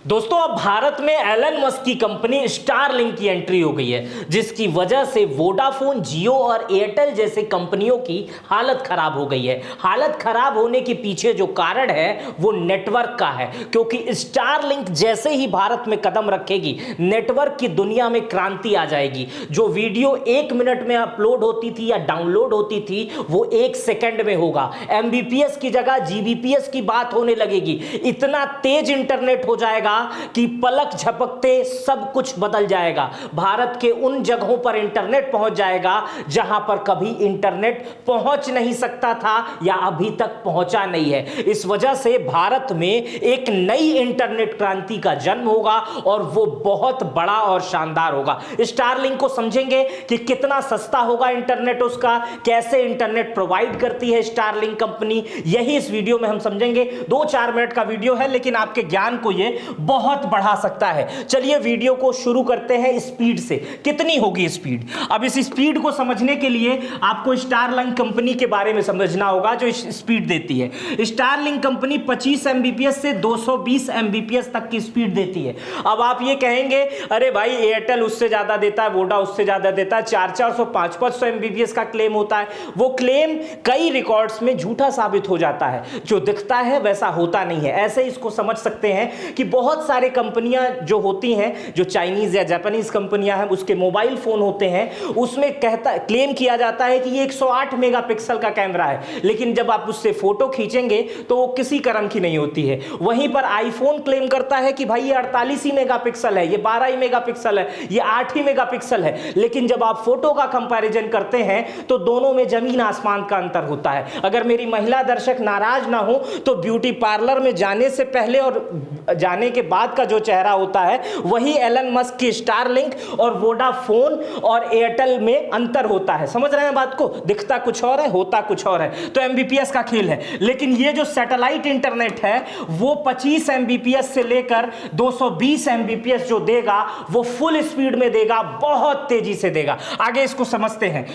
दोस्तों अब भारत में एलन मस्क की कंपनी स्टारलिंक की एंट्री हो गई है, जिसकी वजह से वोडाफोन, जियो और एयरटेल जैसे कंपनियों की हालत खराब हो गई है। हालत खराब होने के पीछे जो कारण है वो नेटवर्क का है, क्योंकि स्टारलिंक जैसे ही भारत में कदम रखेगी नेटवर्क की दुनिया में क्रांति आ जाएगी। जो वीडियो 1 मिनट में अपलोड होती थी या डाउनलोड होती थी वो 1 सेकंड में होगा। एमबीपीएस की जगह जीबीपीएस की बात होने लगेगी। इतना तेज इंटरनेट हो जाएगा कि पलक झपकते सब कुछ बदल जाएगा। भारत के उन जगहों पर इंटरनेट पहुंच जाएगा जहां पर कभी इंटरनेट पहुंच नहीं सकता था या अभी तक पहुंचा नहीं है। इस वजह से भारत में एक नई इंटरनेट क्रांति का जन्म होगा और वो बहुत बड़ा और शानदार होगा। स्टारलिंक को समझेंगे कि कितना सस्ता होगा इंटरनेट, उसका कैसे इंटरनेट प्रोवाइड करती है स्टारलिंक कंपनी, यही इस वीडियो में हम समझेंगे। 2-4 मिनट का वीडियो है लेकिन आपके ज्ञान को ये बहुत बढ़ा सकता है। चलिए वीडियो को शुरू करते हैं स्पीड से। कितनी होगी स्पीड? अब इस स्पीड को समझने के लिए आपको स्टारलिंक कंपनी के बारे में समझना होगा जो स्पीड देती है। स्टारलिंक कंपनी 25 एमबीपीएस से 220 एमबीपीएस तक की स्पीड देती है। अब आप ये कहेंगे अरे भाई एयरटेल उससे ज्यादा देता है, वोडा उससे ज्यादा देता है, 400 500 एमबीपीएस का क्लेम होता है। वो क्लेम कई रिकॉर्ड्स में झूठा साबित हो जाता है। जो दिखता है वैसा होता नहीं है। ऐसे इसको समझ सकते हैं कि बहुत सारे कंपनियां जो होती हैं, जो चाइनीज या जापानीज कंपनियां हैं, उसके मोबाइल फोन होते हैं, उसमें क्लेम किया जाता है कि ये 108 मेगापिक्सल का कैमरा है, लेकिन जब आप उससे फोटो खींचेंगे तो वो किसी क्रम की नहीं होती है। वहीं पर आईफोन क्लेम करता है कि भाई ये 48 ही मेगापिक्सल है, ये 12 ही मेगापिक्सल है, ये 8 ही मेगापिक्सल है, लेकिन जब आप फोटो का कंपैरिजन करते हैं तो दोनों में जमीन आसमान का अंतर होता है। अगर मेरी महिला दर्शक नाराज ना हो तो ब्यूटी पार्लर में जाने से पहले और जाने के बाद का जो चेहरा होता है वही एलन मस्क की स्टारलिंक और वोडाफोन और एयरटेल में अंतर होता है। समझ रहे हैं बात को? दिखता कुछ और है, होता कुछ और है। तो एमबीपीएस का खेल है। लेकिन ये जो सैटेलाइट इंटरनेट है वो 25 एमबीपीएस से लेकर 220 एमबीपीएस जो देगा वो फुल स्पीड में देगा, बहुत तेजी से देगा। आगे इसको समझते हैं।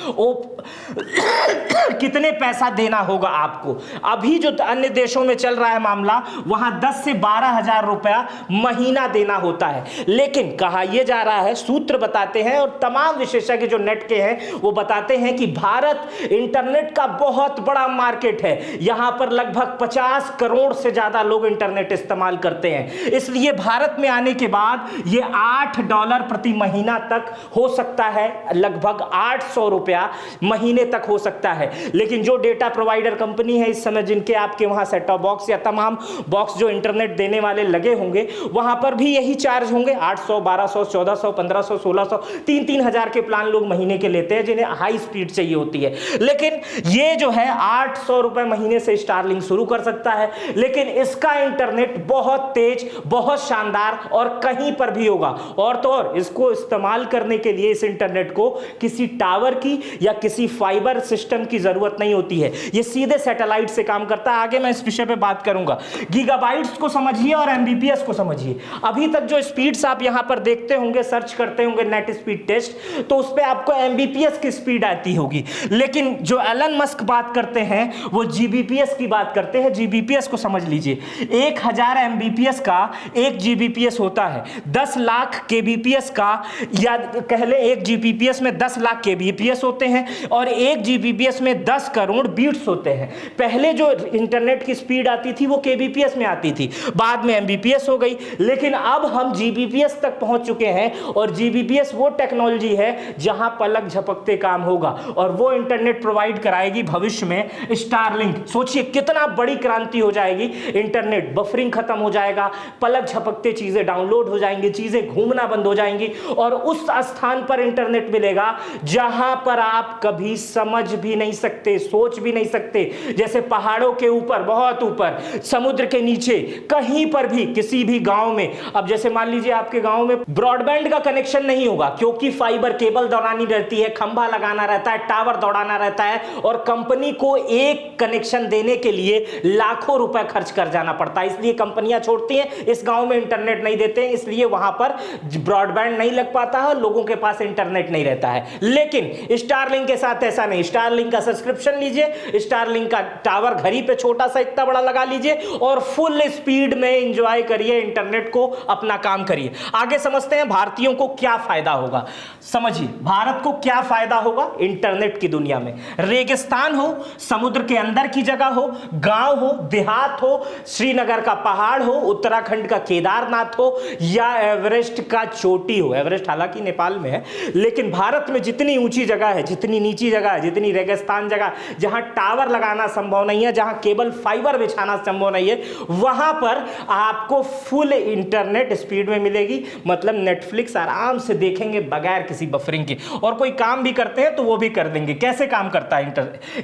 कितने पैसा देना होगा आपको? अभी जो अन्य देशों में चल रहा है मामला, वहां 10 से 12 हजार रुपया महीना देना होता है। लेकिन कहा यह जा रहा है, सूत्र बताते हैं और तमाम विशेषज्ञ जो नेट के हैं वो बताते हैं कि भारत इंटरनेट का बहुत बड़ा मार्केट है। यहां पर लगभग 50 करोड़ से ज्यादा लोग इंटरनेट इस्तेमाल करते हैं। इसलिए भारत में आने के बाद ये $8 प्रति महीना तक हो सकता है, लगभग 800 रुपया महीने तक हो सकता है। लेकिन जो डेटा प्रोवाइडर कंपनी है इस समय, जिनके आपके वहां सेट टॉप बॉक्स या तमाम बॉक्स जो इंटरनेट देने वाले लगे होंगे, वहां पर भी यही चार्ज होंगे। 800, 1200, 1400, 1500, 1600, 3-3 हजार के प्लान लोग महीने के लेते हैं जिन्हें हाई स्पीड चाहिए होती है। लेकिन ये जो है 800 रुपए महीने से स्टारलिंक शुरू कर सकता है, लेकिन इसका इंटरनेट बहुत तेज, बहुत शानदार और कहीं पर भी होगा। और तो और इसको इस्तेमाल करने के लिए इस इंटरनेट को किसी टावर की या किसी फाइबर सिस्टम की जरूरत नहीं होती है। ये सीधे सैटेलाइट से काम करता है। आगे मैं इस विषय पे बात करूंगा। गीगाबाइट्स को समझिए और एमबीपीएस को समझिए। अभी तक जो स्पीड्स आप यहां पर देखते होंगे, सर्च करते होंगे नेट स्पीड टेस्ट, तो उस पे आपको एमबीपीएस की स्पीड आती होगी। लेकिन जो एलन मस्क बात करते हैं वो जीबीपीएस की बात करते हैं। जीबीपीएस को समझ लीजिए। 1000 एमबीपीएस का 1 जीबीपीएस होता है। 10 लाख केबीपीएस का, या कह ले 1 जीबीपीएस में 10 लाख केबीपीएस होते हैं और 1 जीबीपीएस में 10 करोड़ बीट्स होते हैं। पहले जो इंटरनेट की स्पीड आती थी वो केबीपीएस में आती थी, बाद में एमबीपीएस हो गई। लेकिन अब हम जीबीपीएस तक पहुंच चुके हैं और जीबीपीएस वो टेक्नोलॉजी है जहां पलक झपकते काम होगा और वो इंटरनेट प्रोवाइड कराएगी भविष्य में स्टारलिंक। सोचिए कितना बड़ी क्रांति हो जाएगी। इंटरनेट बफरिंग खत्म हो जाएगा, पलक झपकते चीजें डाउनलोड हो जाएंगी, चीजें घूमना बंद हो जाएंगी और उस स्थान पर इंटरनेट मिलेगा जहां पर आप कभी समझ भी नहीं सकते, सोच भी नहीं सकते। जैसे पहाड़ों के ऊपर, बहुत ऊपर, समुद्र के नीचे, कहीं पर भी, किसी भी गांव में। अब जैसे मान लीजिए आपके गांव में ब्रॉडबैंड का कनेक्शन नहीं होगा क्योंकि फाइबर केबल दौड़ानी रहती है, खंभा लगाना रहता है, टावर दौड़ाना रहता है और कंपनी को एक कनेक्शन देने के लिए लाखों रुपए खर्च कर जाना पड़ता है। इसलिए कंपनियां छोड़ती हैं, इस गांव में इंटरनेट नहीं देते हैं, इसलिए वहां पर ब्रॉडबैंड नहीं लग पाता है, लोगों के पास इंटरनेट नहीं रहता है। लेकिन स्टारलिंक के साथ ऐसा नहीं। स्टारलिंक का सब्सक्रिप्शन लीजिए, स्टारलिंक का टावर घर ही पे छोटा सा इतना बड़ा लगा लीजिए और फुल स्पीड में एंजॉय करिए इंटरनेट को अपना काम करिए। आगे समझते हैं भारतीयों को क्या फायदा होगा। समझिए भारत को क्या फायदा होगा इंटरनेट की दुनिया में। रेगिस्तान हो, समुद्र के अंदर की जगह हो, गांव हो, देहात हो, श्रीनगर का पहाड़ हो, उत्तराखंड का केदारनाथ हो, या एवरेस्ट का चोटी हो। एवरेस्ट हालांकि नेपाल में है, लेकिन भारत में जितनी ऊंची जगह है, जितनी नीची जगह है, जितनी रेगिस्तान जगह, जहां टावर लगाना संभव नहीं है, जहां केबल फाइबर बिछाना संभव नहीं है, वहां पर आपको फुल इंटरनेट स्पीड में मिलेगी। मतलब नेटफ्लिक्स आराम से देखेंगे बगैर किसी बफरिंग के, और कोई काम भी करते हैं तो वो भी कर देंगे। कैसे काम करता है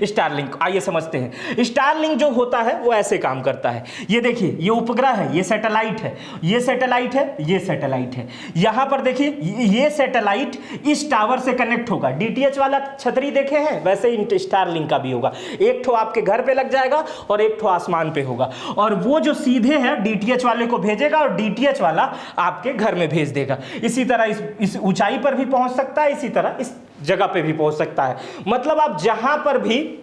स्टारलिंक, आइए समझते हैं। स्टारलिंक जो होता है वो ऐसे काम करता है। ये देखिए, ये उपग्रह है, ये सैटेलाइट है, ये सैटेलाइट है, ये सैटेलाइट है। यहां पर देखिए ये सैटेलाइट इस टावर से कनेक्ट होगा। डीटीएच वाला छतरी देखे हैं, वैसे ही स्टारलिंक का भी होगा। एक ठो आपके घर पे लग जाएगा और एक ठो आसमान पे होगा, और वो जो सीधे है डीटीएच वाले को भेजेगा और डीटीएच वाला आपके घर में भेज देगा। इसी तरह इस ऊंचाई पर भी पहुंच सकता है, इसी तरह इस जगह पे भी पहुंच सकता है। मतलब आप जहां पर भी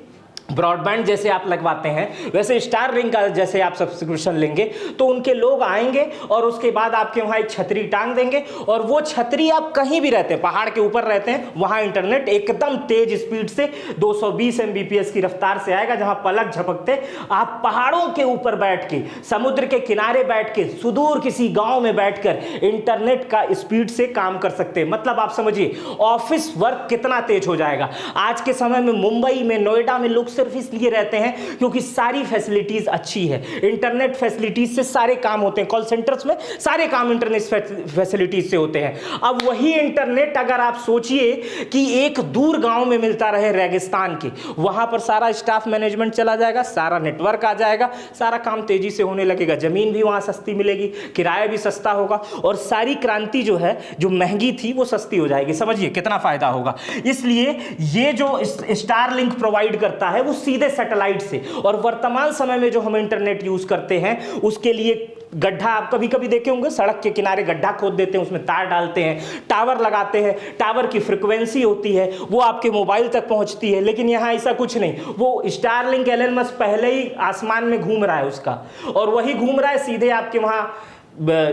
ब्रॉडबैंड जैसे आप लगवाते हैं, वैसे स्टारलिंक का जैसे आप सब्सक्रिप्शन लेंगे तो उनके लोग आएंगे और उसके बाद आपके वहां एक छतरी टांग देंगे, और वो छतरी आप कहीं भी रहते हैं, पहाड़ के ऊपर रहते हैं, वहां इंटरनेट एकदम तेज स्पीड से 220 Mbps की रफ्तार से आएगा। जहां पलक झपकते आप पहाड़ों के ऊपर बैठ के, समुद्र के किनारे बैठ के, सुदूर किसी गांव में बैठकर इंटरनेट का स्पीड से काम कर सकते हैं। मतलब आप समझिए ऑफिस वर्क कितना तेज हो जाएगा। आज के समय में मुंबई में, नोएडा में लोग सिर्फ इसलिए रहते हैं क्योंकि सारी फैसिलिटीज अच्छी है। इंटरनेट फैसिलिटीज से सारे काम होते हैं, कॉल सेंटर्स में सारे काम इंटरनेट फैसिलिटीज से होते हैं। अब वही इंटरनेट अगर आप सोचिए कि एक दूर गांव में मिलता रहे, रेगिस्तान के, वहां पर सारा स्टाफ मैनेजमेंट चला जाएगा, सारा नेटवर्क आ जाएगा, सारा काम तेजी से होने लगेगा, जमीन भी वहां सस्ती मिलेगी, किराया भी सस्ता होगा, और सारी क्रांति जो है, जो महंगी थी, वो सस्ती हो जाएगी। समझिए कितना फायदा होगा। इसलिए ये जो स्टारलिंक प्रोवाइड करता है वो सीधे सैटेलाइट से, और वर्तमान समय में जो हम इंटरनेट यूज करते हैं उसके लिए गड्ढा, आप कभी कभी देखे होंगे, सड़क के किनारे गड्ढा खोद देते हैं, उसमें तार डालते हैं, टावर लगाते हैं, टावर की फ्रीक्वेंसी होती है, वो आपके मोबाइल तक पहुंचती है। लेकिन यहां ऐसा कुछ नहीं, वो स्टारलिंक एलन मस्क पहले ही आसमान में घूम रहा है उसका, और वही घूम रहा है, सीधे आपके वहां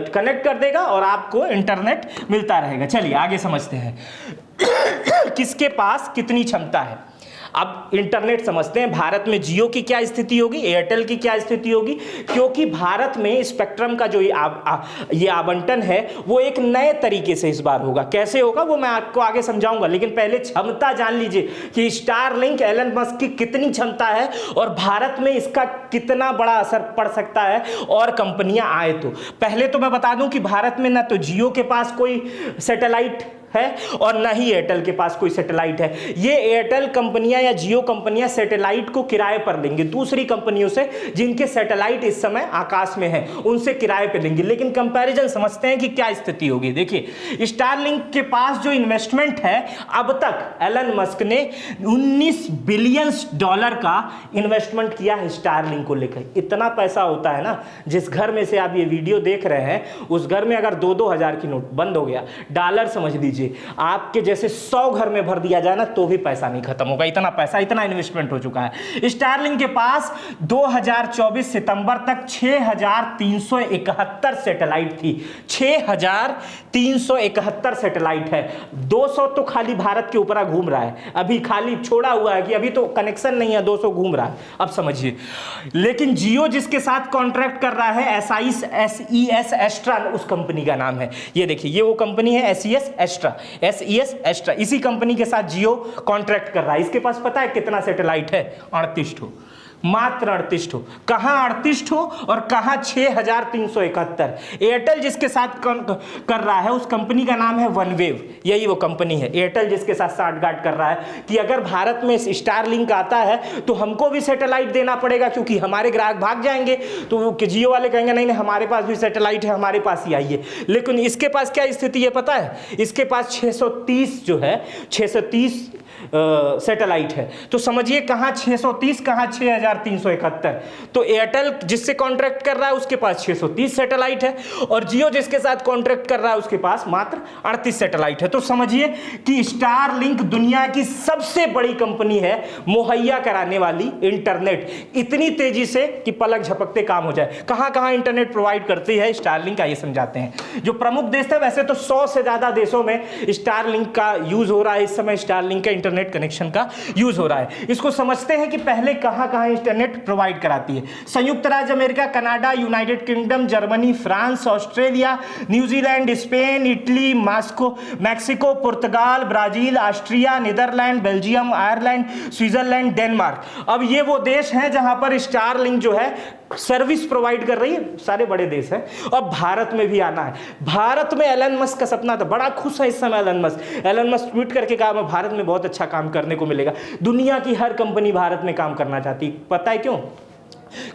कनेक्ट कर देगा और आपको इंटरनेट मिलता रहेगा। चलिए आगे समझते हैं किसके पास कितनी क्षमता है। अब इंटरनेट समझते हैं। भारत में जियो की क्या स्थिति होगी, एयरटेल की क्या स्थिति होगी, क्योंकि भारत में स्पेक्ट्रम का जो ये आवंटन है वो एक नए तरीके से इस बार होगा। कैसे होगा वो मैं आपको आगे समझाऊंगा, लेकिन पहले क्षमता जान लीजिए कि स्टारलिंक एलन मस्क की कितनी क्षमता है और भारत में इसका कितना बड़ा असर पड़ सकता है और कंपनियां आए। तो पहले तो मैं बता दूं कि भारत में ना तो जियो के पास कोई सैटेलाइट है और ना ही एयरटेल के पास कोई सैटेलाइट है। ये एयरटेल कंपनियां या जियो कंपनियां सैटेलाइट को किराए पर लेंगे दूसरी कंपनियों से, जिनके सैटेलाइट इस समय आकाश में है, उनसे किराए पर लेंगे। लेकिन कंपैरिजन समझते हैं कि क्या स्थिति होगी। देखिए स्टारलिंक के पास जो इन्वेस्टमेंट है, अब तक एलन मस्क ने $19 बिलियन का इन्वेस्टमेंट किया है स्टारलिंक को लेकर। इतना पैसा होता है ना, जिस घर में से आप ये वीडियो देख रहे हैं उस घर में अगर 2-2 हजार की नोट बंद हो गया, डॉलर समझ लीजिए, आपके जैसे 100 घर में भर दिया जाए ना तो भी पैसा नहीं खत्म होगा। इतना पैसा, इतना इन्वेस्टमेंट हो चुका है। स्टारलिंक के पास 2024 सितंबर तक 6371 सैटेलाइट थी। 6371 सैटेलाइट है। 200 तो खाली भारत के ऊपर घूम रहा है, अभी खाली छोड़ा हुआ है कि अभी तो कनेक्शन नहीं है, 200 घूम रहा है। अब समझिए, लेकिन जियो जिसके साथ कॉन्ट्रैक्ट कर रहा है, SES एस्ट्रा उस कंपनी का नाम है। ये देखिए, ये वो कंपनी है SES एस्ट्रा, इसी कंपनी के साथ जियो कॉन्ट्रैक्ट कर रहा है। इसके पास पता है कितना सैटेलाइट है? 38 ठो, मात्र 38 ठो। कहां 38 ठो और कहां 6371। एयरटेल जिसके साथ कर रहा है उस कंपनी का नाम है वनवेव, यही वो कंपनी है। एयरटेल जिसके साथ साठगांठ कर रहा है कि अगर भारत में स्टारलिंक आता है तो हमको भी सैटेलाइट देना पड़ेगा, क्योंकि हमारे ग्राहक भाग जाएंगे। तो जियो वाले कहेंगे नहीं नहीं, हमारे पास भी सैटेलाइट है, हमारे पास ही आइए। लेकिन इसके पास क्या स्थिति है पता है? इसके पास 630 जो है, 630 सैटेलाइट है। तो समझिए कहां 630 कहां 6000 6371। तो एयरटेल जिससे कॉन्ट्रैक्ट कर रहा है उसके पास 630 सैटेलाइट है, और जियो जिसके साथ कॉन्ट्रैक्ट कर रहा है उसके पास मात्र 38 सैटेलाइट है। तो समझिए कि स्टारलिंक दुनिया की सबसे बड़ी कंपनी है मुहैया कराने वाली इंटरनेट, इतनी तेजी से कि पलक झपकते काम हो जाए। कहां कहां इंटरनेट प्रोवाइड करती है स्टारलिंक, आइए समझाते हैं। जो प्रमुख देश थे, वैसे तो 100 से ज्यादा देशों में स्टारलिंक का यूज हो रहा है इस समय, स्टारलिंक का इंटरनेट कनेक्शन का यूज हो रहा है। इसको समझते हैं कि पहले कहां कहां इंटरनेट प्रोवाइड कराती है। संयुक्त राज्य America, Canada, United Kingdom, Germany, France, Australia, New Zealand, Spain, Italy, Mexico, Portugal, Brazil, Austria, Netherland, Belgium, Ireland, Switzerland, Denmark. अब ये वो देश हैं जहां पर स्टारलिंक जो है सर्विस प्रोवाइड कर रही है, सारे बड़े देश हैं। और भारत में भी आना है। भारत में एलन मस्क का सपना था, बड़ा खुश है इस समय Elon Musk. Elon Musk tweet करके कहा मैं भारत में बहुत अच्छा काम करने को मिलेगा। दुनिया की हर कंपनी भारत में काम करना चाहती, पता है क्यों?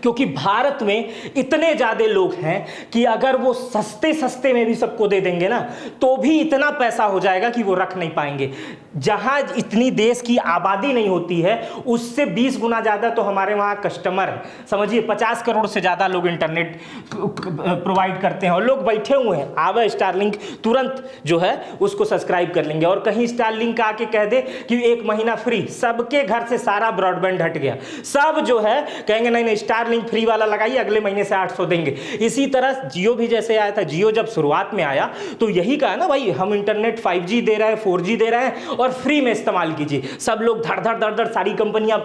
क्योंकि भारत में इतने ज्यादा लोग हैं कि अगर वो सस्ते सस्ते में भी सबको दे देंगे ना, तो भी इतना पैसा हो जाएगा कि वो रख नहीं पाएंगे। जहां इतनी देश की आबादी नहीं होती है, उससे 20 गुना ज्यादा तो हमारे वहां कस्टमर है। समझिए 50 करोड़ से ज्यादा लोग इंटरनेट प्रोवाइड करते हैं, और लोग बैठे हुए हैं, आवे स्टारलिंक तुरंत जो है उसको सब्सक्राइब कर लेंगे। और कहीं स्टारलिंक आके कह दे कि 1 महीना फ्री, सबके घर से सारा ब्रॉडबैंड हट गया, सब जो है कहेंगे नहीं नहीं स्टारलिंक फ्री वाला लगाइए, अगले महीने से 800 देंगे। इसी तरह जियो भी जैसे आया था, जियो जब शुरुआत में आया तो यही कहा ना भाई हम इंटरनेट 5G दे रहे हैं, 4G दे रहे हैं और फ्री में इस्तेमाल कीजिए। सब लोग धड़ धड़ धड़ धड़, सारी कंपनियां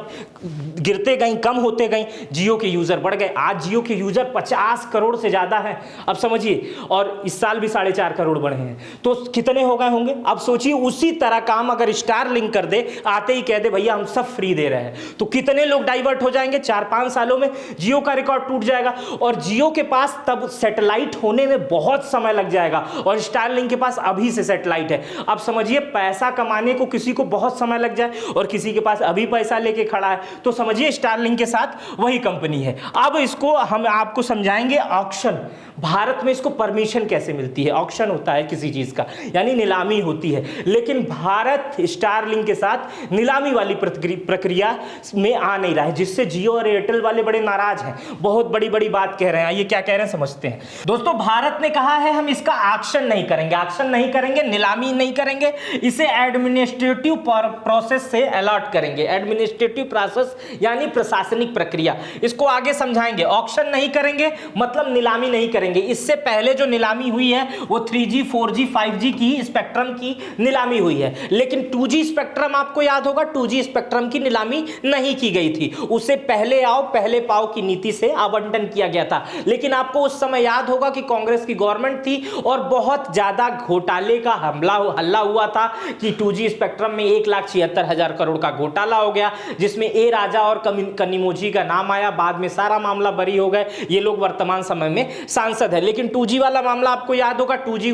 गिरते गई, कम होते गई, जियो के यूजर बढ़ गए। आज जियो के यूजर 50 करोड़ से ज्यादा है, अब समझिए, और इस साल भी 4.5 करोड़ बढ़े हैं, तो कितने हो गए होंगे। अब सोचिए उसी तरह काम अगर स्टारलिंक कर दे, आते ही कह दे भैया हम सब फ्री दे रहे हैं, तो कितने लोग डाइवर्ट हो जाएंगे। 4-5 सालों में जियो का रिकॉर्ड टूट जाएगा, और जियो के पास तब सैटेलाइट होने में बहुत समय लग जाएगा, और स्टारलिंक के पास अभी से सैटेलाइट है। अब समझिए पैसा कमाने को किसी को बहुत समय लग जाए और किसी के पास अभी पैसा लेके खड़ा है, तो समझिए स्टारलिंक के साथ वही कंपनी है। अब इसको हम आपको समझाएंगे ऑक्शन, भारत में इसको परमिशन कैसे मिलती है। ऑक्शन होता है किसी चीज का, यानी नीलामी होती है, लेकिन भारत स्टारलिंक के साथ नीलामी वाली प्रक्रिया में आ नहीं रहा है, जिससे जियो और एयरटेल वाले बड़े नाराज हैं, बहुत बड़ी बड़ी बात कह रहे हैं। ये क्या कह रहे हैं समझते हैं। दोस्तों भारत ने कहा है हम इसका ऑक्शन नहीं करेंगे, ऑक्शन नहीं करेंगे, नीलामी नहीं करेंगे, इसे एडमिनिस्ट्रेटिव प्रोसेस से अलॉट करेंगे। एडमिनिस्ट्रेटिव प्रोसेस यानी प्रशासनिक प्रक्रिया, इसको आगे समझाएंगे। ऑक्शन नहीं करेंगे मतलब नीलामी नहीं करेंगे। इससे पहले जो नीलामी हुई है वो 3G, 4G, 5G की स्पेक्ट्रम की नीलामी हुई है, लेकिन 2G स्पेक्ट्रम आपको याद होगा, 2G स्पेक्ट्रम की नीलामी नहीं की गई थी, उसे पहले आओ पहले पाओ की नीति से आवंटन किया गया था। लेकिन आपको उस समय याद होगा कि कांग्रेस की गवर्नमेंट थी और बहुत ज्यादा घोटाले का हल्ला हुआ था कि 2G स्पेक्ट्रम में 1,76,000 करोड़ का घोटाला हो गया, जिसमें ए राजा और कनिमोझी का नाम आया। बाद में सारा मामला बरी हो गए, ये लोग वर्तमान समय में सांसद है। लेकिन 2G वाला मामला आपको याद होगा, 2G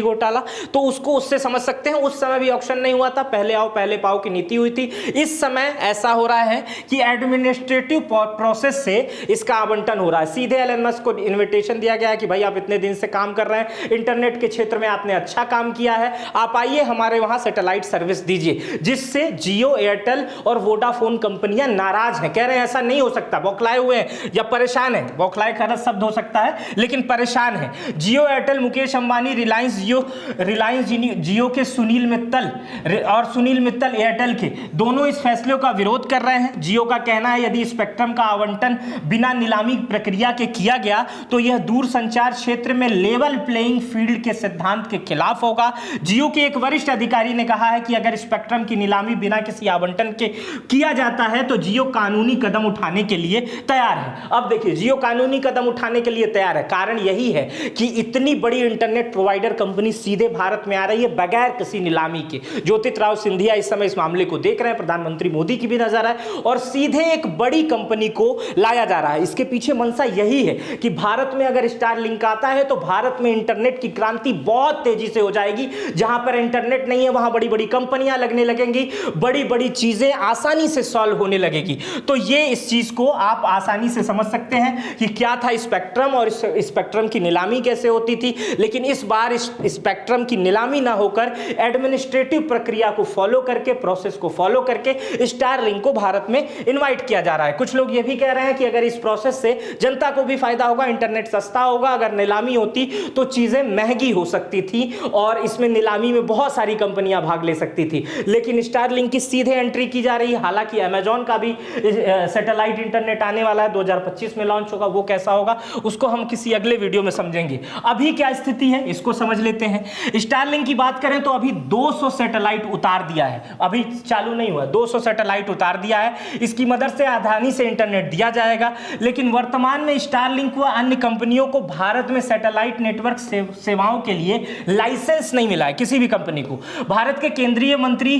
घोटाला, तो उसको उससे समझ सकते हैं। उस समय भी ऑक्शन नहीं हुआ था, पहले आओ पहले पाओ की नीति हुई थी। इस समय ऐसा हो रहा है कि एडमिनिस्ट्रेटिव प्रोसेस से इसका आवंटन हो रहा है। सीधे एलन मस्क को इन्विटेशन दिया गया है कि भाई आप इतने दिन से काम कर रहे हैं, इंटरनेट के क्षेत्र में आपने अच्छा काम किया है, आप आइए हमारे वहां सैटेलाइट सर्विस दीजिए। जिससे जियो, एयरटेल और वोडाफोन कंपनियां नाराज हैं, कह रहे हैं ऐसा नहीं हो सकता, बौखलाए हुए हैं या परेशान है। बौखलाए का शब्द हो सकता है, लेकिन परेशान है। जियो, एयरटेल, मुकेश अंबानी, रिलायंस जियो के सुनील मित्तल और सुनील मित्तल एयरटेल के दोनों इस फैसले का विरोध कर रहे हैं। जियो का कहना है यदि स्पेक्ट्रम का आवंटन बिना नीलामी प्रक्रिया के किया गया तो यह दूरसंचार क्षेत्र में लेवल प्लेइंग फील्ड के सिद्धांत के खिलाफ होगा। जियो के एक वरिष्ठ अधिकारी ने कहा है कि अगर स्पेक्ट्रम की नीलामी बिना किसी आवंटन के किया जाता है तो जियो कानूनी कदम उठाने के लिए तैयार है। अब देखिए जियो कानूनी कदम उठाने के लिए तैयार है, कारण यही है कि इतनी बड़ी इंटरनेट प्रोवाइडर कंपनी सीधे भारत में आ रही है बगैर किसी नीलामी के। ज्योतिराव सिंधिया इस समय इस मामले को देख रहे हैं, प्रधानमंत्री मोदी की भी नजर है, और सीधे एक बड़ी कंपनी को लाया जा रहा है। इसके पीछे मंशा यही है कि भारत में अगर स्टारलिंक आता है तो भारत में इंटरनेट की क्रांति बहुत तेजी से हो जाएगी। जहां पर इंटरनेट नहीं है वहां बड़ी बड़ी कंपनियां लगने लगेंगी, बड़ी बड़ी चीजें आसानी से सॉल्व होने लगेगी। तो ये इस चीज को आप आसानी से समझ सकते हैं कि क्या था स्पेक्ट्रम और स्पेक्ट्रम की नीलामी कैसे होती थी, लेकिन इस बार इस स्पेक्ट्रम की नीलामी ना होकर एडमिनिस्ट्रेटिव प्रक्रिया को फॉलो करके, प्रोसेस को फॉलो करके स्टारलिंक को भारत में इनवाइट किया जा रहा है। कुछ लोग ये भी कह रहे हैं कि अगर इस प्रोसेस से जनता को भी फायदा होगा, इंटरनेट सस्ता होगा, अगर नीलामी होती तो चीजें महंगी हो सकती थी और इसमें नीलामी में बहुत सारी कंपनियां भाग ले सकती थी। लेकिन स्टारलिंक की सीधे एंट्री की जा रही है। हालांकि अमेजॉन का भी सैटेलाइट इंटरनेट आने वाला है, 2025 में लॉन्च होगा, वो कैसा होगा उसको हम किसी अगले वीडियो में समझेंगे। अभी क्या स्थिति है इसको समझ लेते हैं। स्टारलिंक की बात करें तो अभी 200 सैटेलाइट उतार दिया है, अभी चालू नहीं हुआ, 200 सैटेलाइट उतार दिया है। इसकी मदद से आसानी से इंटरनेट दिया जाएगा। लेकिन वर्तमान में स्टारलिंक व अन्य कंपनियों को भारत में सैटेलाइट नेटवर्क सेवाओं के लिए लाइसेंस नहीं मिला है, किसी भी कंपनी को। भारत के केंद्रीय मंत्री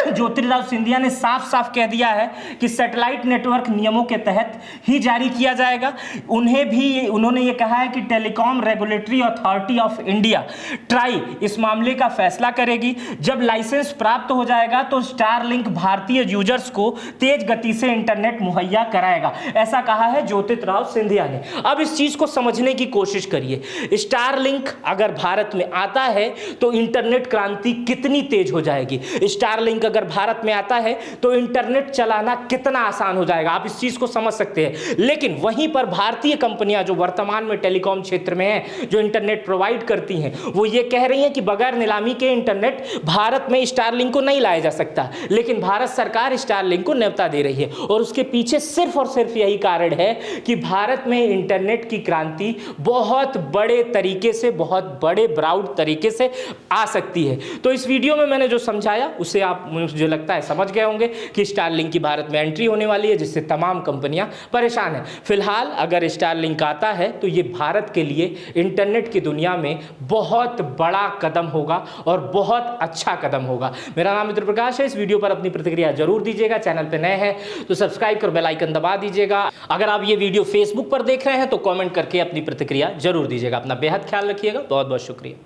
ज्योतिरादित्य सिंधिया ने साफ साफ कह दिया है कि सैटेलाइट नेटवर्क नियमों के तहत ही जारी किया जाएगा। उन्होंने ये कहा है कि telecom regulatory authority of India try इस मामले का फैसला करेगी। जब लाइसेंस प्राप्त हो जाएगा तो स्टारलिंक भारतीय यूजर्स को तेज गति से इंटरनेट मुहैया कराएगा, ऐसा कहा है ज्योतिरादित्य सिंधिया ने। अब इस चीज को समझने की कोशिश करिए। स्टारलिंक अगर भारत में आता है तो इंटरनेट क्रांति कितनी तेज हो जाएगी। स्टारलिंक अगर भारत में आता है तो इंटरनेट चलाना कितना आसान हो जाएगा, आप इस चीज को समझ सकते हैं। लेकिन वहीं पर भारतीय कंपनियां जो वर्तमान में टेलीकॉम क्षेत्र में हैं, जो इंटरनेट प्रोवाइड करती हैं, वो ये कह रही हैं कि बगैर नीलामी के इंटरनेट भारत में स्टारलिंक को नहीं लाया जा सकता। लेकिन भारत सरकार स्टारलिंक को न्योता दे रही है और उसके पीछे सिर्फ और सिर्फ यही कारण है कि भारत में इंटरनेट की क्रांति बहुत बड़े तरीके से, बहुत बड़े ब्रॉड तरीके से आ सकती है। तो इस वीडियो में मैंने जो समझाया उसे आप, मुझे लगता है, समझ गए होंगे कि स्टारलिंक की भारत में एंट्री होने वाली है, जिससे तमाम कंपनियां परेशान हैं। फिलहाल अगर स्टारलिंक आता है तो ये भारत के लिए इंटरनेट की दुनिया में बहुत बड़ा कदम होगा और बहुत अच्छा कदम होगा। मेरा नाम मित्र प्रकाश है। इस वीडियो पर अपनी प्रतिक्रिया जरूर दीजिएगा। चैनल पे नए हैं तो सब्सक्राइब कर बेल आइकन दबा दीजिएगा। अगर आप ये वीडियो फेसबुक पर देख रहे हैं तो कमेंट करके अपनी प्रतिक्रिया जरूर दीजिएगा। अपना बेहद ख्याल रखिएगा। बहुत बहुत शुक्रिया।